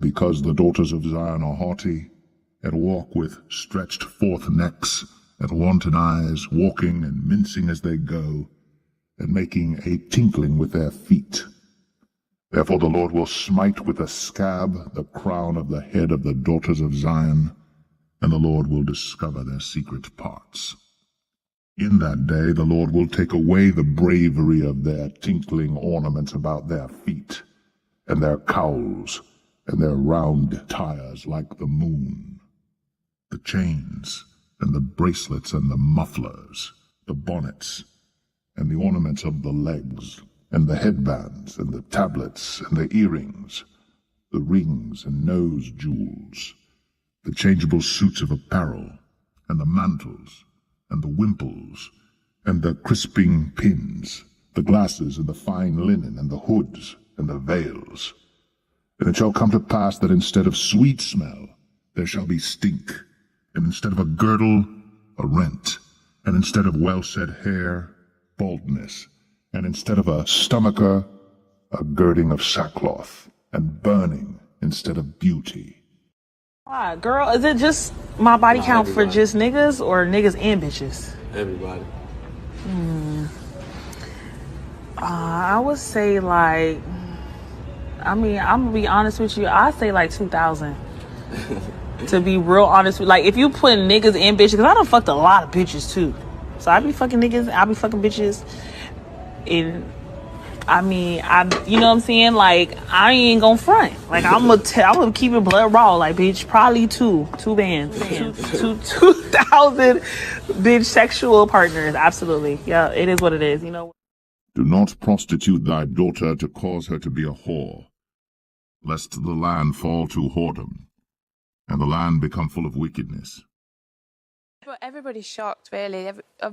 Because the daughters of Zion are haughty, and walk with stretched forth necks, and wanton eyes, walking and mincing as they go, and making a tinkling with their feet. Therefore the Lord will smite with a scab the crown of the head of the daughters of Zion, and the Lord will discover their secret parts. In that day the Lord will take away the bravery of their tinkling ornaments about their feet, and their cowls, and their round tires like the moon, the chains, and the bracelets, and the mufflers, the bonnets, and the ornaments of the legs, and the headbands, and the tablets, and the earrings, the rings and nose jewels, the changeable suits of apparel, and the mantles, and the wimples, and the crisping pins, the glasses, and the fine linen, and the hoods, and the veils. And it shall come to pass that instead of sweet smell there shall be stink, and instead of a girdle, a rent, and instead of well-set hair, baldness, and instead of a stomacher, a girding of sackcloth, and burning instead of beauty. Alright, girl, is it just my body count for just niggas or niggas and bitches? Everybody. I would say like, I'm gonna be honest with you, I'd say like 2,000. To be real honest with you. Like if you put niggas and bitches, because I done fucked a lot of bitches too. So I be fucking niggas, I be fucking bitches. And you know what I'm saying? Like I ain't gonna front. Like I'm gonna keep it blood raw. Like bitch, probably two bands, 2,000 bitch sexual partners. Absolutely, yeah, it is what it is. You know. Do not prostitute thy daughter to cause her to be a whore, lest the land fall to whoredom, and the land become full of wickedness. But everybody's shocked, really.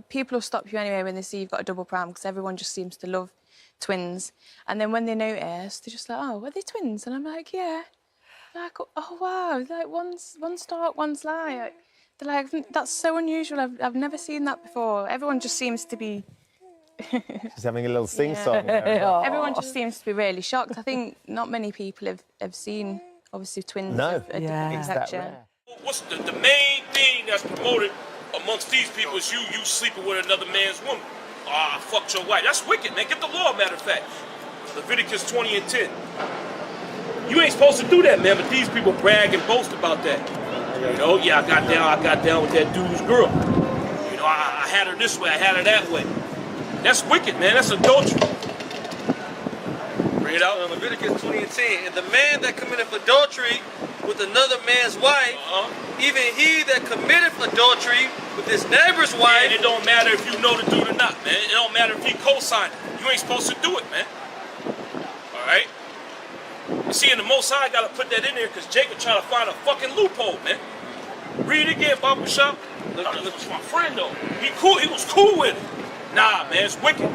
People will stop you anyway when they see you've got a double pram, because everyone just seems to love twins. And then when they notice, they're just like, oh, are they twins? And I'm like, yeah. They're like, oh, wow, like one's dark, one's light. They're like, that's so unusual. I've never seen that before. Everyone just seems to be... She's having a little sing-song. Yeah. Everyone just seems to be really shocked. I think not many people have seen, obviously, twins of a different complexion. What's the main thing that's promoted amongst these people is you sleeping with another man's woman. I fucked your wife. That's wicked, man. Get the law, matter of fact. Leviticus 20 and 10. You ain't supposed to do that, man, but these people brag and boast about that. You know, yeah, I got down with that dude's girl. You know, I had her this way, I had her that way. That's wicked, man. That's adultery. Bring it out. Leviticus 20 and 10. And the man that committeth adultery with another man's wife, even he that committeth adultery with his neighbor's wife. Yeah, it don't matter if you know the dude or not, man. It don't matter if he co-signed it. You ain't supposed to do it, man. All right? You see, and the Most High got to put that in there because Jacob trying to find a fucking loophole, man. Read it again, Baba Shop. Look, my friend, though. He was cool with it. Nah, man, it's wicked.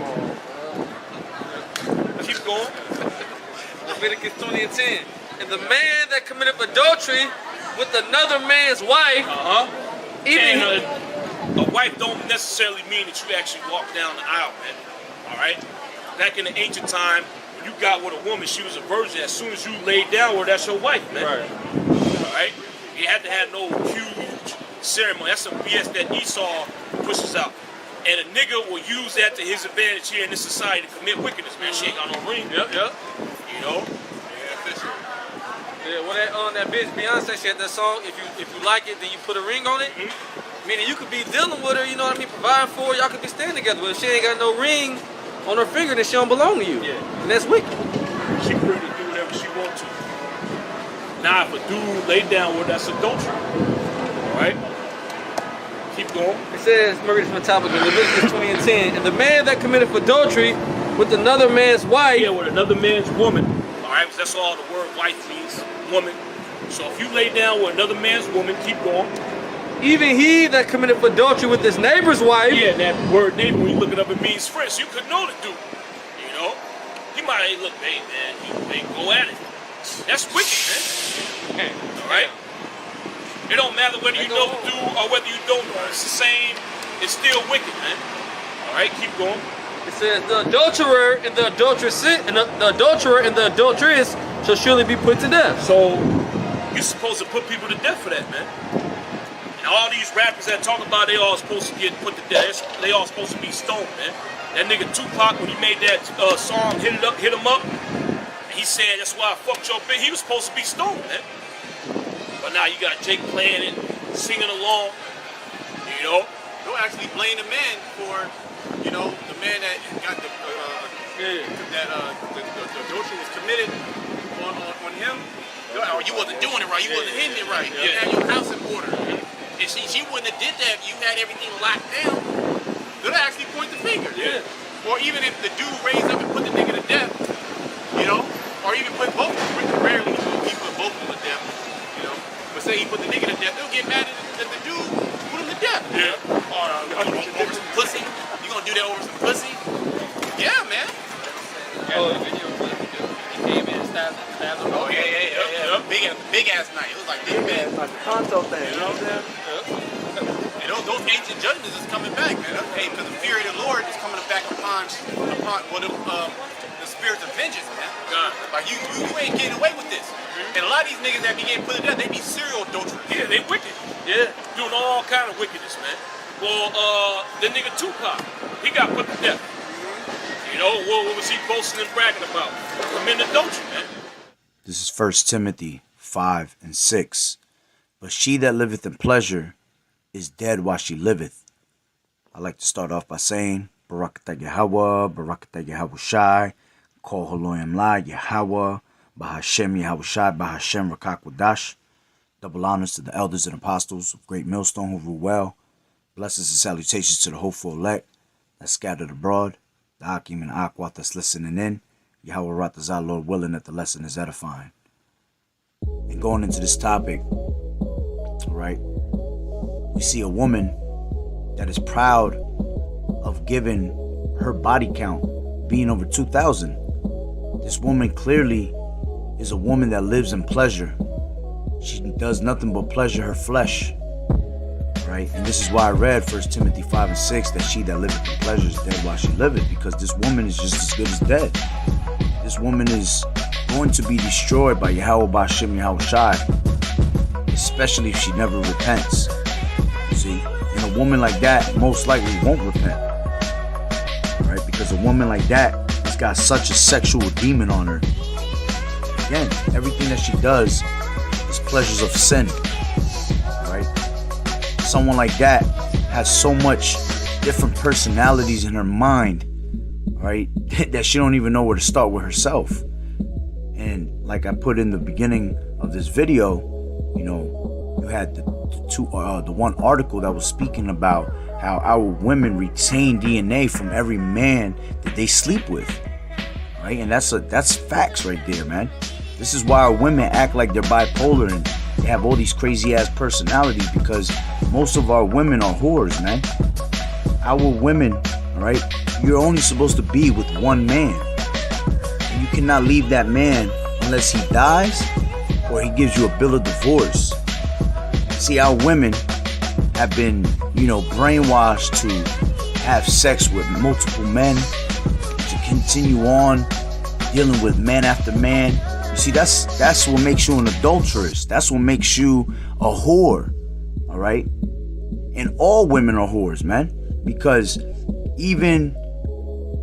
Keep going. Leviticus 20 and 10. And the man that committeth adultery with another man's wife, even a wife don't necessarily mean that you actually walk down the aisle, man. All right? Back in the ancient time, when you got with a woman, she was a virgin. As soon as you laid down with her, that's your wife, man. Right. All right? You had to have no huge ceremony. That's some BS that Esau pushes out. And a nigga will use that to his advantage here in this society to commit wickedness, man. She ain't got no ring. Yep. You know? Yeah, well, that bitch Beyonce, she had that song. If you like it, then you put a ring on it. Meaning you could be dealing with her, you know what I mean, providing for her, y'all could be staying together. But if she ain't got no ring on her finger, then she don't belong to you. Yeah. And that's wicked. She free to do whatever she wants to. Now, if a dude lay down with her, that's adultery. All right? Keep going. It says, I'm going to read this from the topic, Leviticus 20 and 10. And the man that committeth adultery with another man's wife. Yeah, with another man's woman. All right, because that's all the word wife means, woman. So if you lay down with another man's woman, keep going. Even he that committeth adultery with his neighbor's wife. Yeah, that word neighbor, when you look it up, it means friend. So you could know the dude. You know? He might, hey, look, hey, man, they go at it. That's wicked, man. All right? It don't matter whether you know the dude or whether you don't know. It's the same. It's still wicked, man. All right, keep going. It says the adulterer and the adulteress shall surely be put to death. So You're supposed to put people to death for that, man. And all these rappers that talk about they all supposed to get put to death, they all supposed to be stoned, man. That nigga Tupac, when he made that song, Hit Him Up, and he said, that's why I fucked your bitch. He was supposed to be stoned, man. But now you got Jake playing it, singing along, you know. Don't actually blame the man for, you know, the man that got the adultery was committed on him. Or you wasn't doing it right, you wasn't hitting it right. You had your house in order. And she wouldn't have did that if you had everything locked down. They'll actually point the finger. Yeah. Or even if the dude raised up and put the nigga to death, you know, or even put both, rarely he put both of them to death, you know. But say he put the nigga to death, they'll get mad at the dude put him to death. Yeah. Over some pussy? You gonna do that over some pussy? Yeah, man. Oh, the video clip, he came in and stabbed him. Oh, yeah. Big ass night. It was like big ass. Like the console thing, you know what I'm saying? And those ancient judgments is coming back, man. Hey, because the fear of the Lord is coming back upon the spirits of vengeance, man. Like you ain't getting away with this. And a lot of these niggas that be getting put to death, they be serial adulterers. Yeah, they wicked. Yeah, doing all kind of wickedness, man. Well, the nigga Tupac, he got put to death. You know, what was he boasting and bragging about? Committing adultery, man. This is 1 Timothy 5 and 6. But she that liveth in pleasure is dead while she liveth. I like to start off by saying, Barakatah Yahawah, Barakatah Yahawashi, Kol Haloyam La, Yahawah, Bahashem Yahawashi, Bahashem Rakakwadash. Double honors to the elders and apostles of Great Millstone who rule well. Blessings and salutations to the hopeful elect that scattered abroad. The Akim and Akwat that's listening in. Yahweh Ratazah, Lord willing that the lesson is edifying. And going into this topic, right, we see a woman that is proud of giving her body count being over 2,000. This woman clearly is a woman that lives in pleasure. She does nothing but pleasure her flesh. Right? And this is why I read 1 Timothy 5 and 6 that she that liveth in pleasure is dead while she liveth, because this woman is just as good as dead. This woman is going to be destroyed by Yahweh Ba'ashem Yahawashi, especially if she never repents. See? And a woman like that most likely won't repent. Right? Because a woman like that has got such a sexual demon on her. Again, everything that she does is pleasures of sin. Right? Someone like that has so much different personalities in her mind, right, that she don't even know where to start with herself. And like I put in the beginning of this video, you know, you had the one article that was speaking about how our women retain DNA from every man that they sleep with, right? And that's facts right there, man. This is why our women act like they're bipolar and they have all these crazy ass personalities, because most of our women are whores, man. Our women, right? You're only supposed to be with one man. And you cannot leave that man unless he dies or he gives you a bill of divorce. See, our women have been, you know, brainwashed to have sex with multiple men, to continue on dealing with man after man. You see, that's what makes you an adulteress. That's what makes you a whore. All right? And all women are whores, man. Because even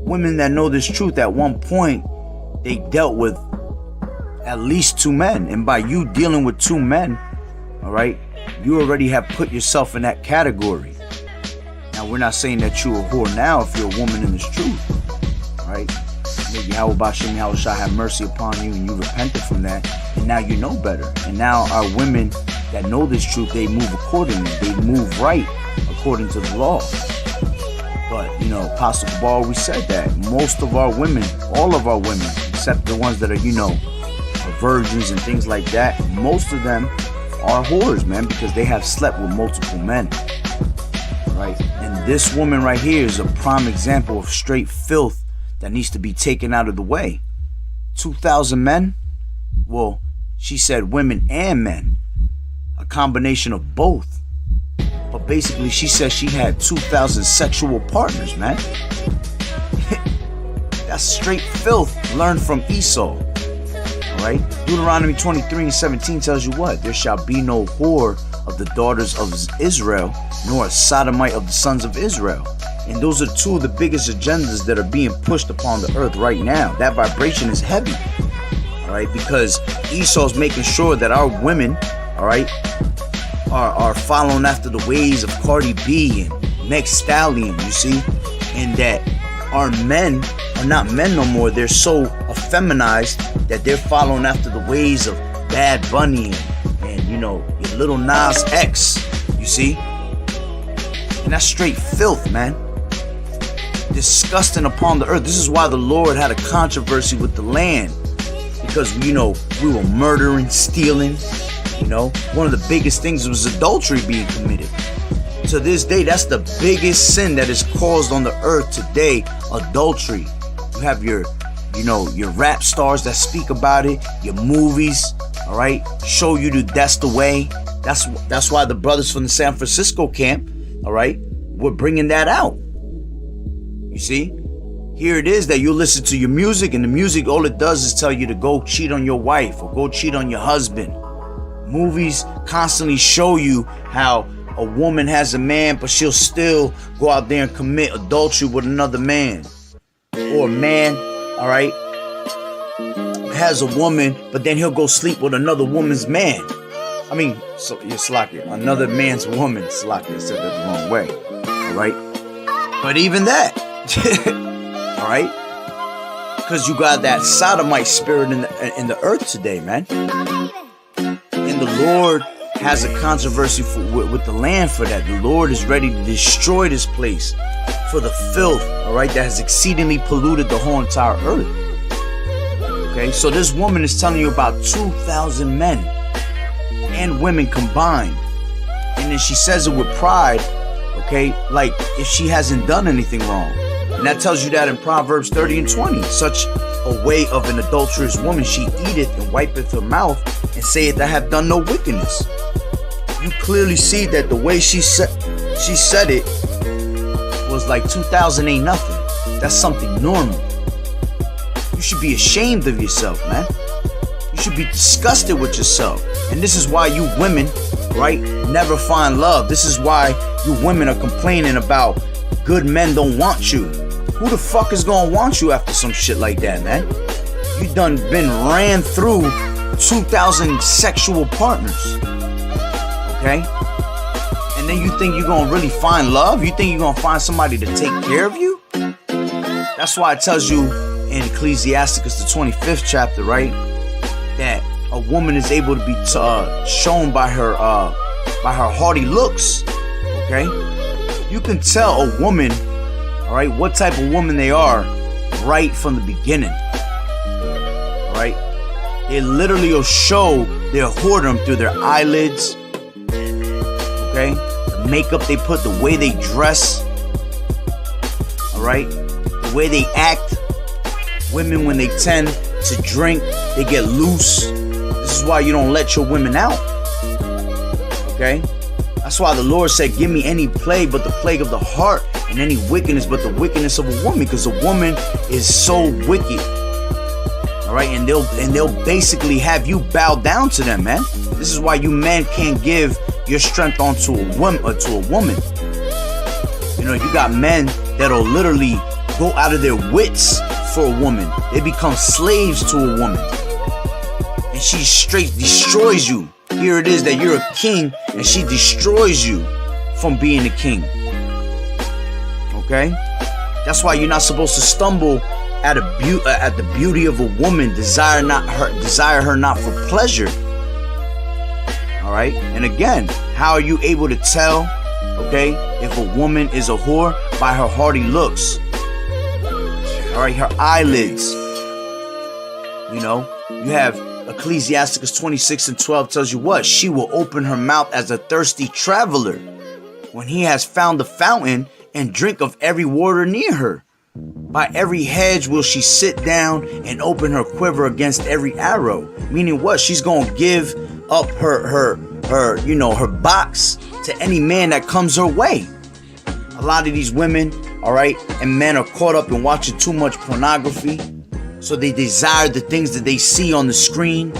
women that know this truth, at one point, they dealt with at least two men. And by you dealing with two men, all right, you already have put yourself in that category. Now, we're not saying that you're a whore now if you're a woman in this truth. All right? May Yahweh Ba'ashem Yahawashi have mercy upon you and you repented from that, and now you know better. And now our women that know this truth, they move accordingly. They move right according to the law. But, you know, Apostle Kabar, we said that most of our women, all of our women, except the ones that are, you know, are virgins and things like that, most of them are whores, man, because they have slept with multiple men. Right? And this woman right here is a prime example of straight filth that needs to be taken out of the way. 2,000 men? Well, she said women and men. A combination of both. But basically, she said she had 2,000 sexual partners, man. That's straight filth learned from Esau. Right? Deuteronomy 23:17 tells you what? There shall be no whore of the daughters of Israel, nor a sodomite of the sons of Israel. And those are two of the biggest agendas that are being pushed upon the earth right now. That vibration is heavy. All right, because Esau's making sure that our women, all right, are following after the ways of Cardi B and Meg Stallion, you see, and that our men are not men no more. They're so effeminized that they're following after the ways of Bad Bunny and you know, your Little Nas X, you see? And that's straight filth, man. Disgusting upon the earth. This is why the Lord had a controversy with the land. Because, you know, we were murdering, stealing, you know. One of the biggest things was adultery being committed. To this day, that's the biggest sin that is caused on the earth today, adultery. You have your, you know, your rap stars that speak about it, your movies, all right, show you that that's the way. That's why the brothers from the San Francisco camp, all right, were bringing that out. You see? Here it is that you listen to your music, and the music, all it does is tell you to go cheat on your wife or go cheat on your husband. Movies constantly show you how a woman has a man, but she'll still go out there and commit adultery with another man. Or a man, all right, has a woman, but then he'll go sleep with another woman's man. I mean, so you're slacking. Another man's woman, slacking. I said that the wrong way. All right? But even that, all right? Because you got that sodomite spirit in the earth today, man. And the Lord has a controversy with the land for that. The Lord is ready to destroy this place for the filth, all right, that has exceedingly polluted the whole entire earth. Okay, so this woman is telling you about 2,000 men and women combined. And then she says it with pride, okay, like if she hasn't done anything wrong. And that tells you that in Proverbs 30 and 20. Such a way of an adulterous woman, she eateth and wipeth her mouth and saith, I have done no wickedness. You clearly see that the way she said it was like 2,000 ain't nothing. That's something normal. You should be ashamed of yourself, man. You should be disgusted with yourself. And this is why you women, right, never find love. This is why you women are complaining about good men don't want you. Who the fuck is gonna want you after some shit like that, man? You done been ran through 2,000 sexual partners. Okay? And then you think you're gonna really find love? You think you're gonna find somebody to take care of you? That's why it tells you in Ecclesiasticus, the 25th chapter, right, that a woman is able to be shown by her haughty looks. Okay? You can tell a woman, all right, what type of woman they are right from the beginning. All right? They literally will show their whoredom through their eyelids. Okay? The makeup they put, the way they dress. All right? The way they act. Women, when they tend to drink, they get loose. This is why you don't let your women out. Okay? That's why the Lord said, give me any plague but the plague of the heart, and any wickedness but the wickedness of a woman, because a woman is so wicked. All right, and they'll basically have you bow down to them, man. This is why you men can't give your strength onto a woman or to a woman. You know, you got men that'll literally go out of their wits for a woman. They become slaves to a woman, and she straight destroys you. Here it is that you're a king, and she destroys you from being a king. Okay? That's why you're not supposed to stumble at the beauty of a woman. Desire her not for pleasure. All right? And again, how are you able to tell, okay, if a woman is a whore? By her haughty looks. All right, her eyelids. You know, you have Ecclesiasticus 26 and 12 tells you what? She will open her mouth as a thirsty traveler when he has found the fountain, and drink of every water near her. By every hedge will she sit down and open her quiver against every arrow. Meaning what? She's going to give up her box to any man that comes her way. A lot of these women, all right, and men are caught up in watching too much pornography, So they desire the things that they see on the screen.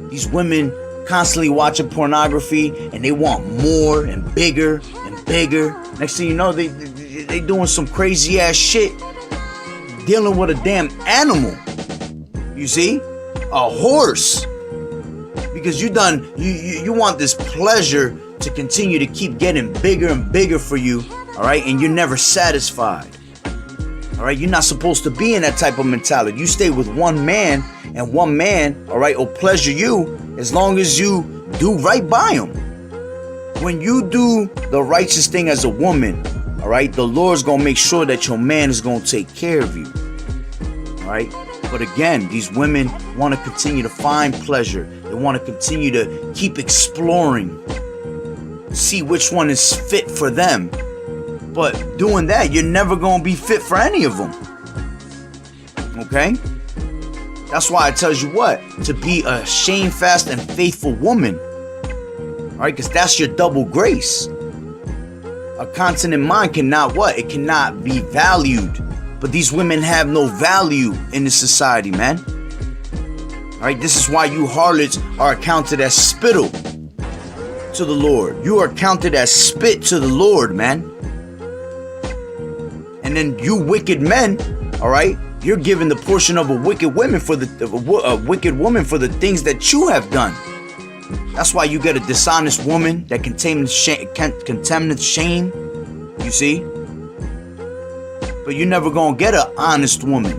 These women constantly watching pornography and they want more and bigger and bigger. Next thing you know, they doing some crazy ass shit, dealing with a damn animal. You see? A horse. Because you want this pleasure to continue to keep getting bigger and bigger for you, all right? And you're never satisfied. All right, you're not supposed to be in that type of mentality. You stay with one man, and one man, all right, will pleasure you as long as you do right by him. When you do the righteous thing as a woman, all right, the Lord's gonna make sure that your man is gonna take care of you. All right, but again, these women want to continue to find pleasure. They want to continue to keep exploring, see which one is fit for them. But doing that, you're never going to be fit for any of them. Okay? That's why it tells you what? To be a shamefast and faithful woman. Alright? Because that's your double grace. A continent mind cannot what? It cannot be valued. But these women have no value in this society, man. Alright? This is why you harlots are accounted as spittle to the Lord. You are counted as spit to the Lord, man. And then you wicked men, all right, you're given the portion of a wicked woman for a wicked woman for the things that you have done. That's why you get a dishonest woman that contaminates shame. You see, but you're never gonna get an honest woman.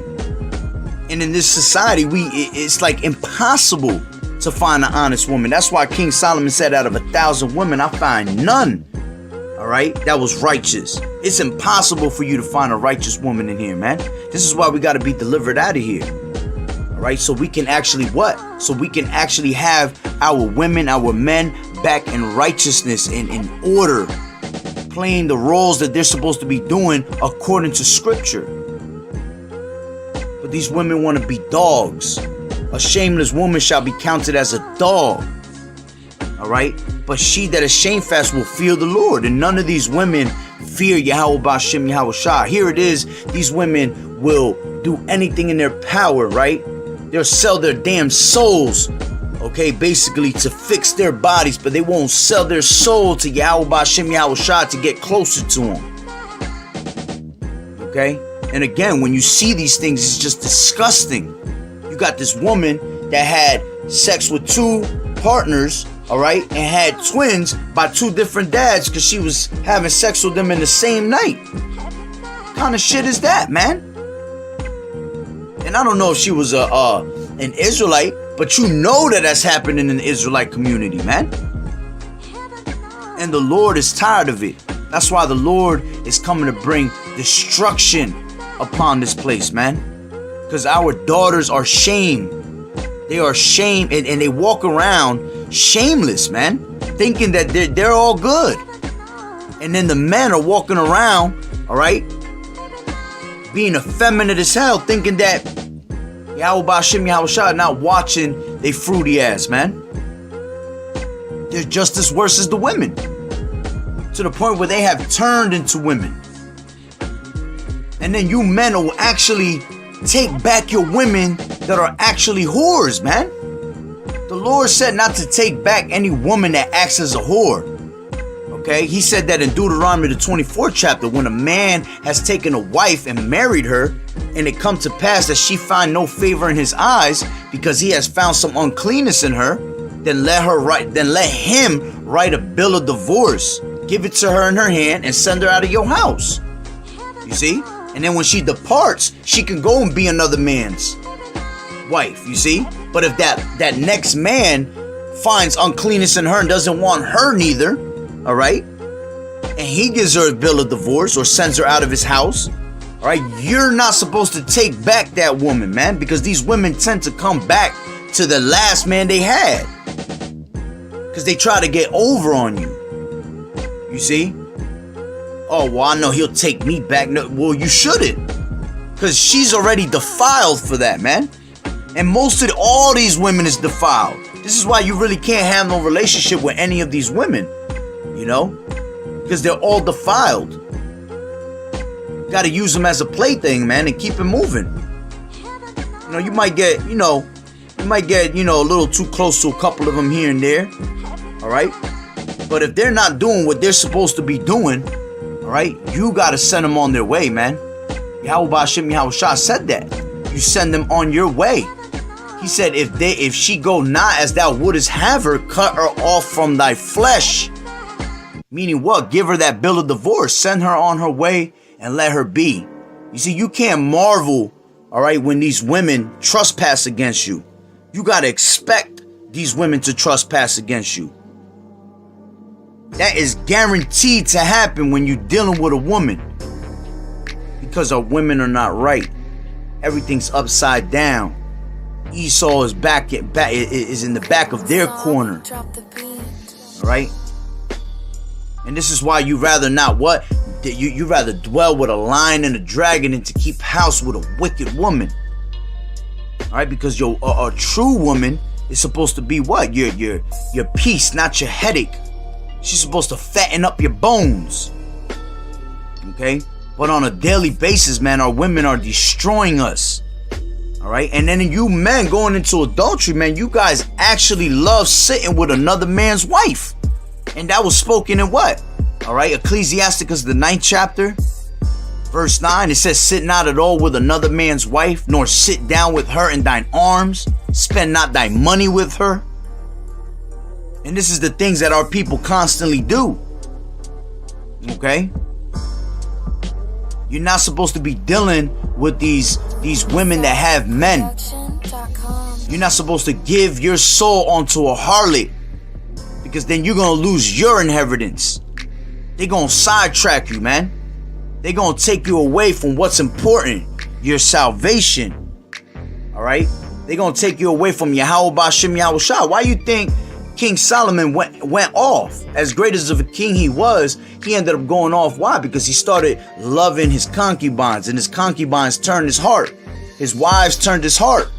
And in this society, it's like impossible to find an honest woman. That's why King Solomon said, out of 1,000 women, I find none. All right, that was righteous. It's impossible for you to find a righteous woman in here, man. This is why we got to be delivered out of here. All right, so we can actually what? So we can actually have our women, our men back in righteousness and in order, playing the roles that they're supposed to be doing according to scripture. But these women want to be dogs. A shameless woman shall be counted as a dog. All right, but she that is shamefast will fear the Lord, and none of these women fear Yahweh B'Shem Yahweh Shah. Here it is, these women will do anything in their power, right? They'll sell their damn souls, okay, basically to fix their bodies, but they won't sell their soul to Yahweh B'Shem Yahweh Shah to get closer to him. Okay, and again, when you see these things, it's just disgusting. You got this woman that had sex with 2 partners, all right, and had twins by 2 different dads because she was having sex with them in the same night. What kind of shit is that, man? And I don't know if she was an Israelite, but you know that that's happening in the Israelite community, man. And the Lord is tired of it. That's why the Lord is coming to bring destruction upon this place, man. Because our daughters are shamed. They are shamed, and they walk around shameless, man, thinking that they're all good. And then the men are walking around, all right, being effeminate as hell, thinking that Yahweh B'Shem Yahweh Shah not watching they fruity ass, man. They're just as worse as the women, to the point where they have turned into women. And then you men will actually take back your women that are actually whores, man. The Lord said not to take back any woman that acts as a whore. Okay? He said that in Deuteronomy, the 24th chapter, when a man has taken a wife and married her, and it come to pass that she find no favor in his eyes because he has found some uncleanness in her, then let him write a bill of divorce, give it to her in her hand, and send her out of your house. You see? And then when she departs, she can go and be another man's wife, you see? But if that next man finds uncleanness in her and doesn't want her neither, all right, and he gives her a bill of divorce or sends her out of his house, all right, you're not supposed to take back that woman, man, because these women tend to come back to the last man they had because they try to get over on you. You see? Oh, well, I know he'll take me back. No, well, you shouldn't, because she's already defiled for that, man. And all these women is defiled. This is why you really can't have no relationship with any of these women, you know, because they're all defiled. Got to use them as a plaything, man, and keep it moving. You might get, a little too close to a couple of them here and there. All right. But if they're not doing what they're supposed to be doing, all right, you got to send them on their way, man. Yahawah said that. You send them on your way. He said, if she go not as thou wouldest have her, cut her off from thy flesh. Meaning what? Give her that bill of divorce. Send her on her way and let her be. You see, you can't marvel, all right, when these women trespass against you. You got to expect these women to trespass against you. That is guaranteed to happen when you're dealing with a woman. Because our women are not right. Everything's upside down. Esau is is in the back of their corner. All right? And this is why you rather not what? You rather dwell with a lion and a dragon than to keep house with a wicked woman. All right? Because a true woman is supposed to be what? Your peace, not your headache. She's supposed to fatten up your bones. Okay? But on a daily basis, man, our women are destroying us. All right? And then you men going into adultery, man, you guys actually love sitting with another man's wife. And that was spoken in what? All right? Ecclesiasticus, the 9th chapter, verse 9. It says, sit not at all with another man's wife, nor sit down with her in thine arms. Spend not thy money with her. And this is the things that our people constantly do. Okay? You're not supposed to be dealing with these women that have men. You're not supposed to give your soul onto a harlot, because then you're going to lose your inheritance. They're going to sidetrack you, man. They're going to take you away from what's important, your salvation. All right? They're going to take you away from Yahawah. Why you think King Solomon went off? As great as of a king he was, he ended up going off. Why? Because he started loving his concubines, and his concubines turned his heart. His wives turned his heart.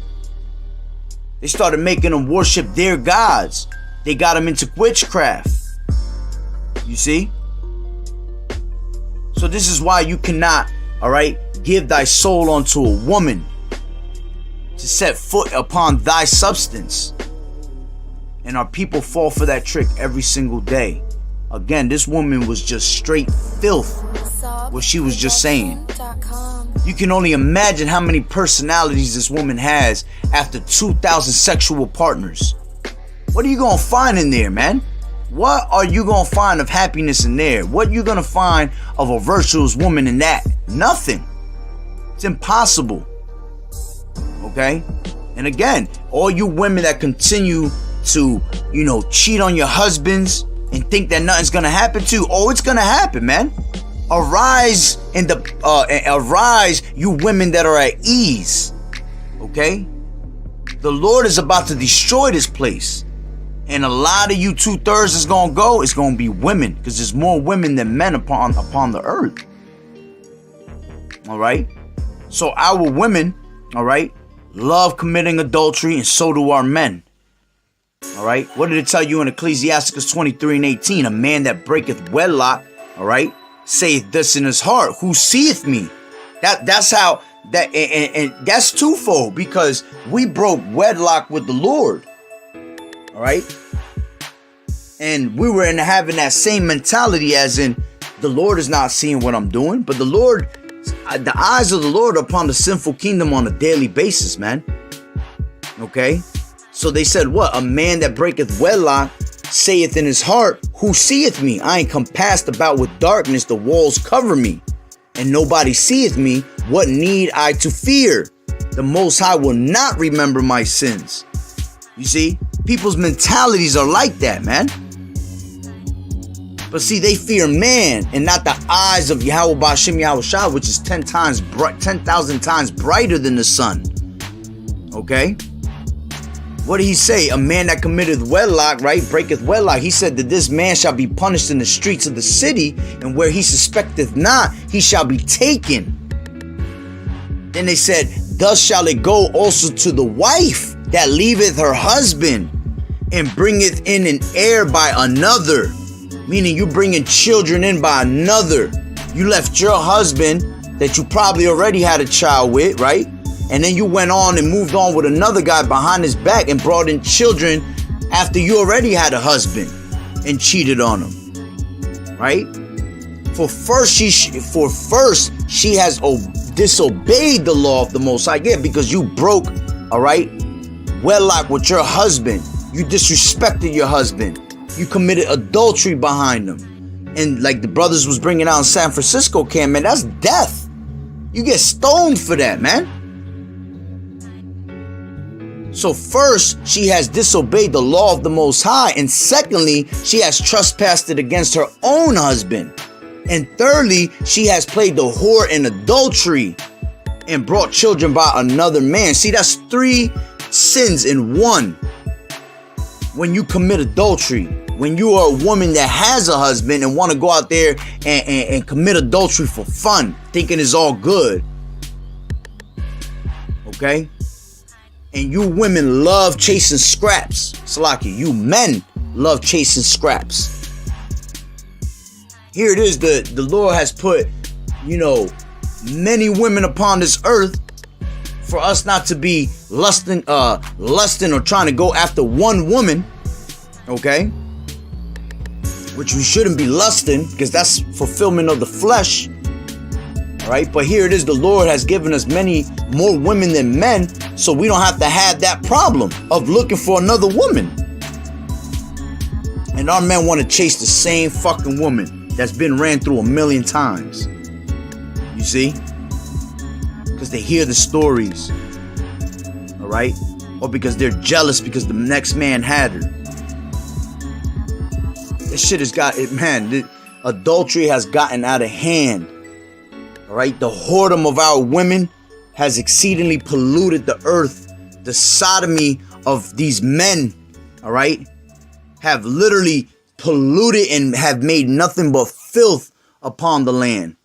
They started making him worship their gods. They got him into witchcraft. You see? So this is why you cannot, all right, give thy soul unto a woman to set foot upon thy substance. And our people fall for that trick every single day. Again, this woman was just straight filth, what she was just saying. You can only imagine how many personalities this woman has after 2,000 sexual partners. What are you going to find in there, man? What are you going to find of happiness in there? What are you going to find of a virtuous woman in that? Nothing. It's impossible. Okay? And again, all you women that continue to, cheat on your husbands and think that nothing's gonna happen to you. Oh, it's gonna happen, man. Arise arise, you women that are at ease. Okay? The Lord is about to destroy this place. And a lot of you 2/3 is gonna go. It's gonna be women, because there's more women than men upon the earth. All right? So our women, all right, love committing adultery, and so do our men. All right? What did it tell you in Ecclesiasticus 23:18? A man that breaketh wedlock, all right, saith this in his heart, who seeth me? That's how that, and that's twofold, because we broke wedlock with the Lord. All right? And we were having that same mentality, as in, the Lord is not seeing what I'm doing, but the eyes of the Lord are upon the sinful kingdom on a daily basis, man. Okay? So they said, what? A man that breaketh wedlock saith in his heart, who seeth me? I am compassed about with darkness, the walls cover me, and nobody seeth me. What need I to fear? The Most High will not remember my sins. You see? People's mentalities are like that, man. But see, they fear man and not the eyes of Yahawah, which is 10,000 times brighter than the sun. Okay? What did he say? A man that committeth wedlock, right, breaketh wedlock. He said that this man shall be punished in the streets of the city, and where he suspecteth not, he shall be taken. Then they said, thus shall it go also to the wife that leaveth her husband, and bringeth in an heir by another. Meaning you bringing children in by another. You left your husband that you probably already had a child with, right? And then you went on and moved on with another guy behind his back and brought in children after you already had a husband and cheated on him, right? For first, she has disobeyed the law of the Most High. Yeah, because you broke, all right, wedlock with your husband. You disrespected your husband. You committed adultery behind him. And like the brothers was bringing out in San Francisco camp, man, that's death. You get stoned for that, man. So first, she has disobeyed the law of the Most High. And secondly, she has trespassed against her own husband. And thirdly, she has played the whore in adultery and brought children by another man. See, that's 3 sins in one. When you commit adultery, when you are a woman that has a husband and want to go out there and commit adultery for fun, thinking it's all good. Okay? And you women love chasing scraps. Salaki, you men love chasing scraps. Here it is, the Lord has put, many women upon this earth for us not to be lusting or trying to go after one woman, okay? Which we shouldn't be lusting, because that's fulfillment of the flesh. All right, but here it is, the Lord has given us many more women than men, so we don't have to have that problem of looking for another woman. And our men want to chase the same fucking woman that's been ran through 1,000,000 times. You see? Because they hear the stories. All right? Or because they're jealous because the next man had her. This shit has got it, man. Adultery has gotten out of hand. All right? The whoredom of our women has exceedingly polluted the earth. The sodomy of these men, all right, have literally polluted and have made nothing but filth upon the land.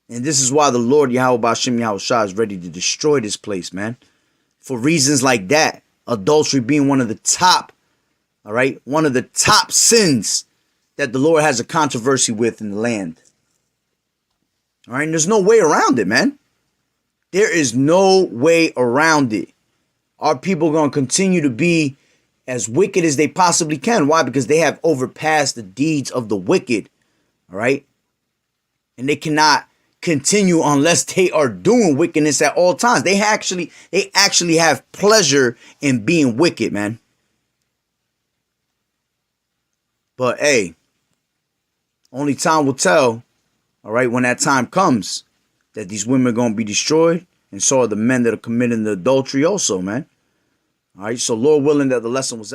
And this is why the Lord Yahweh Ba'Shem Yahweh Shah is ready to destroy this place, man. For reasons like that. Adultery being one of the top, all right, one of the top sins that the Lord has a controversy with in the land. All right, and there's no way around it, man. There is no way around it. Our people are going to continue to be as wicked as they possibly can. Why? Because they have overpassed the deeds of the wicked. All right? And they cannot continue unless they are doing wickedness at all times. They actually have pleasure in being wicked, man. But hey, only time will tell, all right, when that time comes, that these women are going to be destroyed, and so are the men that are committing the adultery also, man. All right, so Lord willing that the lesson was